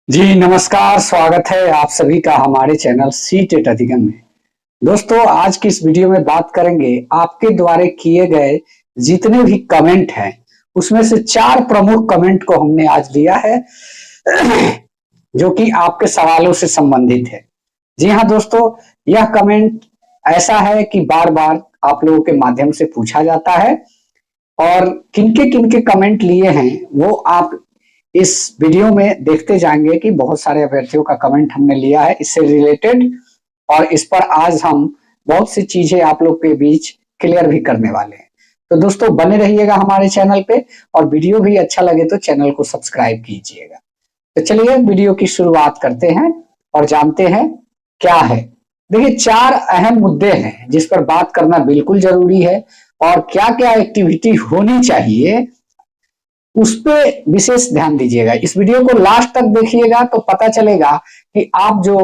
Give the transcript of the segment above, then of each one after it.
जी नमस्कार, स्वागत है आप सभी का हमारे चैनल सी टेट अधिगम में। दोस्तों, आज की इस वीडियो में बात करेंगे आपके द्वारा किए गए जितने भी कमेंट हैं उसमें से 4 प्रमुख कमेंट को हमने आज लिया है जो कि आपके सवालों से संबंधित है। जी हाँ दोस्तों, यह कमेंट ऐसा है कि बार बार आप लोगों के माध्यम से पूछा जाता है और किनके कमेंट लिए हैं वो आप इस वीडियो में देखते जाएंगे कि बहुत सारे अभ्यर्थियों का कमेंट हमने लिया है इससे रिलेटेड, और इस पर आज हम बहुत सी चीजें आप लोग के बीच क्लियर भी करने वाले हैं। तो दोस्तों बने रहिएगा हमारे चैनल पे, और वीडियो भी अच्छा लगे तो चैनल को सब्सक्राइब कीजिएगा। तो चलिए वीडियो की शुरुआत करते हैं और जानते हैं क्या है। देखिए, 4 अहम मुद्दे हैं जिस पर बात करना बिल्कुल जरूरी है, और क्या क्या एक्टिविटी होनी चाहिए उस पे विशेष ध्यान दीजिएगा। इस वीडियो को लास्ट तक देखिएगा तो पता चलेगा कि आप जो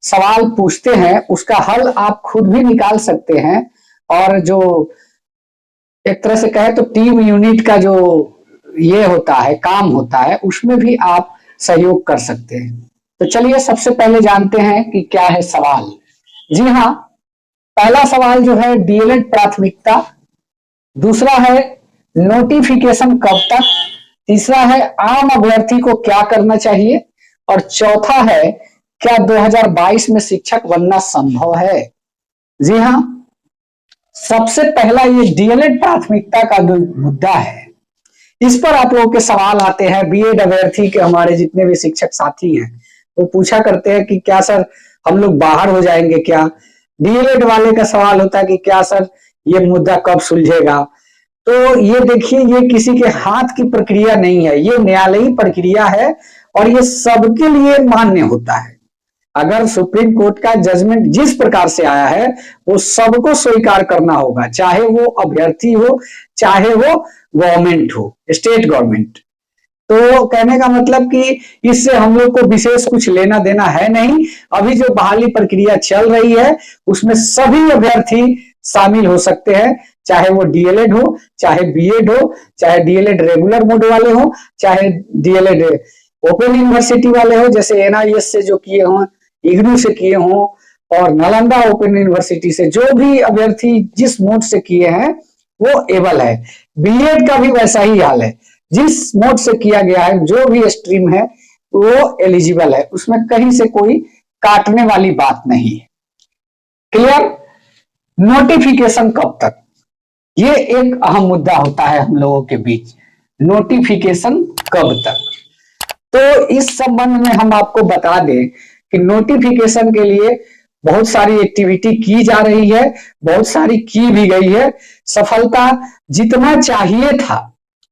सवाल पूछते हैं उसका हल आप खुद भी निकाल सकते हैं, और जो एक तरह से कहे तो टीम यूनिट का जो ये होता है, काम होता है, उसमें भी आप सहयोग कर सकते हैं। तो चलिए सबसे पहले जानते हैं कि क्या है सवाल। जी हाँ, पहला सवाल जो है डीएलएड प्राथमिकता, दूसरा है नोटिफिकेशन कब तक, तीसरा है आम अभ्यर्थी को क्या करना चाहिए, और चौथा है क्या 2022 में शिक्षक बनना संभव है। जी हाँ, सबसे पहला ये डीएलएड प्राथमिकता का जो मुद्दा है इस पर आप लोगों के सवाल आते हैं। बीएड अभ्यर्थी के हमारे जितने भी शिक्षक साथी हैं वो पूछा करते हैं कि क्या सर हम लोग बाहर हो जाएंगे क्या। डीएलएड वाले का सवाल होता है कि क्या सर ये मुद्दा कब सुलझेगा। तो ये देखिए, ये किसी के हाथ की प्रक्रिया नहीं है, ये न्यायालयी प्रक्रिया है और ये सबके लिए मान्य होता है। अगर सुप्रीम कोर्ट का जजमेंट जिस प्रकार से आया है वो सबको स्वीकार करना होगा, चाहे वो अभ्यर्थी हो चाहे वो गवर्नमेंट हो, स्टेट गवर्नमेंट। तो कहने का मतलब कि इससे हम लोग को विशेष कुछ लेना देना है नहीं। अभी जो बहाली प्रक्रिया चल रही है उसमें सभी अभ्यर्थी शामिल हो सकते हैं, चाहे वो डीएलएड हो, चाहे बीएड हो, चाहे डीएलएड रेगुलर मोड वाले हो, चाहे डीएलएड ओपन यूनिवर्सिटी वाले हो, जैसे एनआईएस से जो किए हों, इग्नू से किए हों, और नालंदा ओपन यूनिवर्सिटी से जो भी अभ्यर्थी जिस मोड से किए हैं वो एबल है। बीएड का भी वैसा ही हाल है, जिस मोड से किया गया है जो भी स्ट्रीम है वो एलिजिबल है, उसमें कहीं से कोई काटने वाली बात नहीं है। क्लियर। नोटिफिकेशन कब तक, ये एक अहम मुद्दा होता है हम लोगों के बीच, नोटिफिकेशन कब तक। तो इस संबंध में हम आपको बता दें कि नोटिफिकेशन के लिए बहुत सारी एक्टिविटी की जा रही है, बहुत सारी की भी गई है। सफलता जितना चाहिए था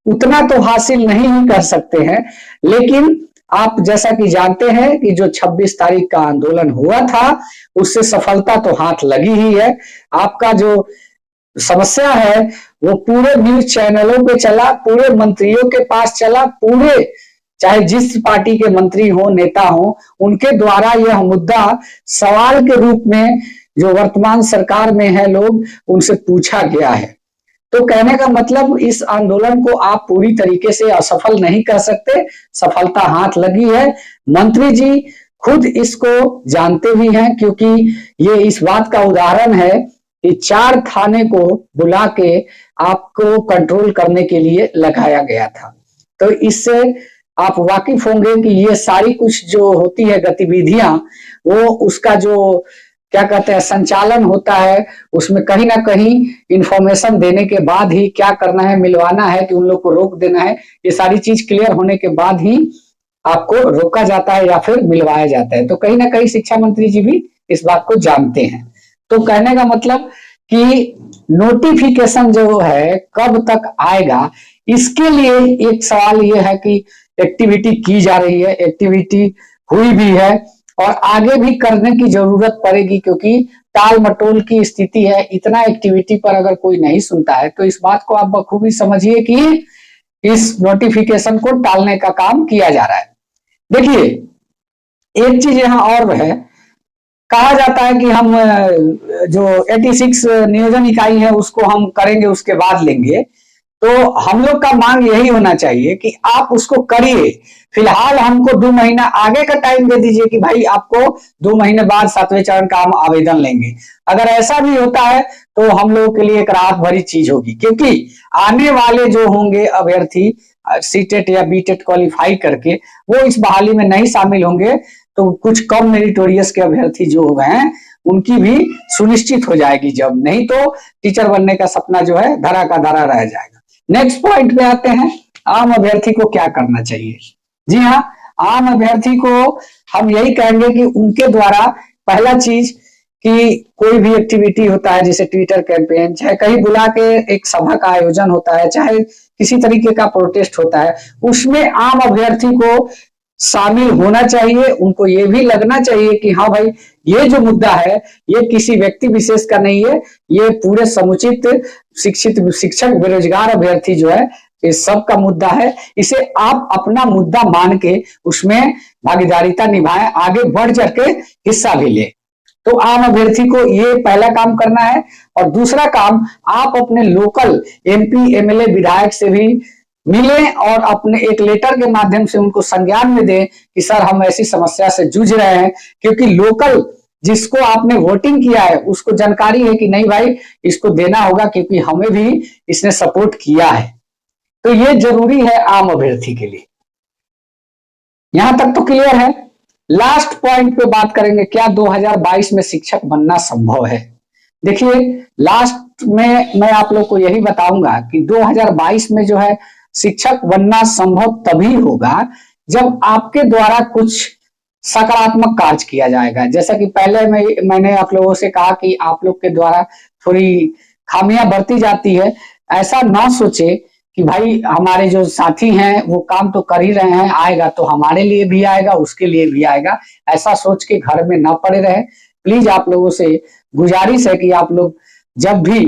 उतना तो हासिल नहीं कर सकते हैं, लेकिन आप जैसा कि जानते हैं कि जो 26 तारीख का आंदोलन हुआ था उससे सफलता तो हाथ लगी ही है। आपका जो समस्या है वो पूरे न्यूज चैनलों पे चला, पूरे मंत्रियों के पास चला, पूरे चाहे जिस पार्टी के मंत्री हो, नेता हो, उनके द्वारा यह मुद्दा सवाल के रूप में जो वर्तमान सरकार में है लोग उनसे पूछा गया है। तो कहने का मतलब इस आंदोलन को आप पूरी तरीके से असफल नहीं कर सकते, सफलता हाथ लगी है। मंत्री जी खुद इसको जानते भी हैं, क्योंकि ये इस बात का उदाहरण है कि 4 थाने को बुला के आपको कंट्रोल करने के लिए लगाया गया था। तो इससे आप वाकिफ होंगे कि ये सारी कुछ जो होती है गतिविधियां, वो उसका जो क्या कहते हैं संचालन होता है, उसमें कहीं ना कहीं इंफॉर्मेशन देने के बाद ही क्या करना है, मिलवाना है कि उन लोग को रोक देना है, ये सारी चीज क्लियर होने के बाद ही आपको रोका जाता है या फिर मिलवाया जाता है। तो कहीं ना कहीं शिक्षा मंत्री जी भी इस बात को जानते हैं। तो कहने का मतलब कि नोटिफिकेशन जो है कब तक आएगा, इसके लिए एक सवाल ये है कि एक्टिविटी की जा रही है, एक्टिविटी हुई भी है और आगे भी करने की जरूरत पड़ेगी, क्योंकि टाल मटोल की स्थिति है। इतना एक्टिविटी पर अगर कोई नहीं सुनता है तो इस बात को आप बखूबी समझिए कि इस नोटिफिकेशन को टालने का काम किया जा रहा है। देखिए, एक चीज यहाँ और है, कहा जाता है कि हम जो 86 नियोजन इकाई है उसको हम करेंगे उसके बाद लेंगे। तो हम लोग का मांग यही होना चाहिए कि आप उसको करिए। फिलहाल हमको 2 महीना आगे का टाइम दे दीजिए कि भाई आपको 2 महीने बाद 7वें चरण का हम आवेदन लेंगे। अगर ऐसा भी होता है तो हम लोगों के लिए एक राहत भरी चीज होगी, क्योंकि आने वाले जो होंगे अभ्यर्थी सीटेट या बीटेट क्वालिफाई करके वो इस बहाली में नहीं शामिल होंगे, तो कुछ कम मेरिटोरियस के अभ्यर्थी जो हो गए हैं उनकी भी सुनिश्चित हो जाएगी जब, नहीं तो टीचर बनने का सपना जो है धरा का धरा रह जाएगा। नेक्स्ट पॉइंट पे आते हैं, आम अभ्यर्थी को क्या करना चाहिए। जी हाँ, आम अभ्यर्थी को हम यही कहेंगे कि उनके द्वारा पहला चीज कि कोई भी एक्टिविटी होता है जैसे ट्विटर कैंपेन, चाहे कहीं बुला के एक सभा का आयोजन होता है, चाहे किसी तरीके का प्रोटेस्ट होता है, उसमें आम अभ्यर्थी को शामिल होना चाहिए। उनको ये भी लगना चाहिए कि हाँ भाई ये जो मुद्दा है ये किसी व्यक्ति विशेष का नहीं है, ये पूरे समुचित शिक्षित शिक्षक बेरोजगार अभ्यर्थी जो है ये सब का मुद्दा है। इसे आप अपना मुद्दा मान के उसमें भागीदारिता निभाएं, आगे बढ़ चढ़ के हिस्सा भी ले। तो आम अभ्यर्थी को ये पहला काम करना है। और दूसरा काम, आप अपने लोकल एमपी एमएलए विधायक से भी मिलें और अपने एक लेटर के माध्यम से उनको संज्ञान में दें कि सर हम ऐसी समस्या से जूझ रहे हैं, क्योंकि लोकल जिसको आपने वोटिंग किया है उसको जानकारी है कि नहीं भाई इसको देना होगा क्योंकि हमें भी इसने सपोर्ट किया है। तो ये जरूरी है आम अभ्यर्थी के लिए। यहां तक तो क्लियर है। लास्ट पॉइंट पे बात करेंगे, क्या 2022 में शिक्षक बनना संभव है। देखिए लास्ट में मैं आप लोग को यही बताऊंगा कि 2022 में जो है शिक्षक बनना संभव तभी होगा जब आपके द्वारा कुछ सकारात्मक कार्य किया जाएगा। जैसा कि पहले मैंने आप लोगों से कहा कि आप लोग के द्वारा थोड़ी खामियां बरती जाती है। ऐसा ना सोचे कि भाई हमारे जो साथी हैं वो काम तो कर ही रहे हैं, आएगा तो हमारे लिए भी आएगा उसके लिए भी आएगा, ऐसा सोच के घर में ना पड़े रहे। प्लीज आप लोगों से गुजारिश है कि आप लोग जब भी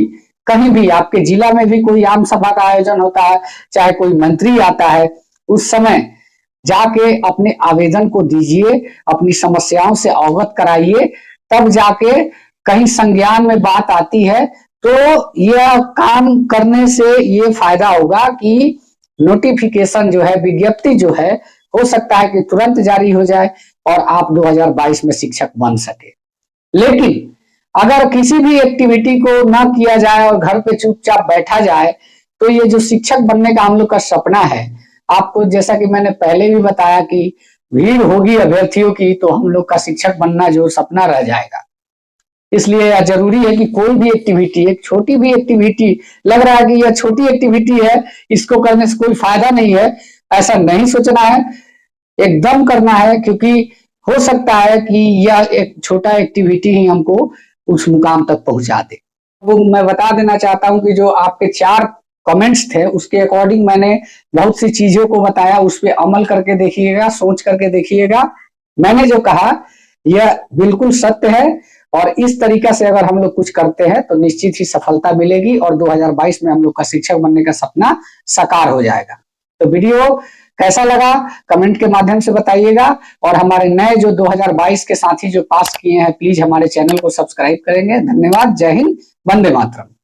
कहीं भी आपके जिला में भी कोई आम सभा का आयोजन होता है, चाहे कोई मंत्री आता है, उस समय जाके अपने आवेदन को दीजिए, अपनी समस्याओं से अवगत कराइए, तब जाके कहीं संज्ञान में बात आती है तो यह काम करने से ये फायदा होगा कि नोटिफिकेशन जो है, विज्ञप्ति जो है, हो सकता है कि तुरंत जारी हो जाए और आप 2022 में शिक्षक बन सके। लेकिन अगर किसी भी एक्टिविटी को ना किया जाए और घर पे चुपचाप बैठा जाए तो ये जो शिक्षक बनने का हम लोग का सपना है, आपको जैसा कि मैंने पहले भी बताया कि भीड़ होगी अभ्यर्थियों की तो हम लोग का शिक्षक बनना जो सपना रह जाएगा। इसलिए जरूरी है कि कोई भी एक्टिविटी, एक छोटी भी एक्टिविटी लग रहा है कि यह छोटी एक्टिविटी है, इसको करने से कोई फायदा नहीं है, ऐसा नहीं सोचना है, एकदम करना है, क्योंकि हो सकता है कि यह एक छोटा एक्टिविटी ही हमको उस मुकाम तक पहुंचा दे। वो मैं बता देना चाहता हूं कि जो आपके 4 कमेंट्स थे उसके अकॉर्डिंग मैंने बहुत सी चीजों को बताया, उस पर अमल करके देखिएगा, सोच करके देखिएगा। मैंने जो कहा यह बिल्कुल सत्य है और इस तरीका से अगर हम लोग कुछ करते हैं तो निश्चित ही सफलता मिलेगी और 2022 में हम लोग का शिक्षक बनने का सपना साकार हो जाएगा। तो वीडियो कैसा लगा कमेंट के माध्यम से बताइएगा और हमारे नए जो 2022 के साथी जो पास किए हैं प्लीज हमारे चैनल को सब्सक्राइब करेंगे। धन्यवाद। जय हिंद, वंदे मातरम।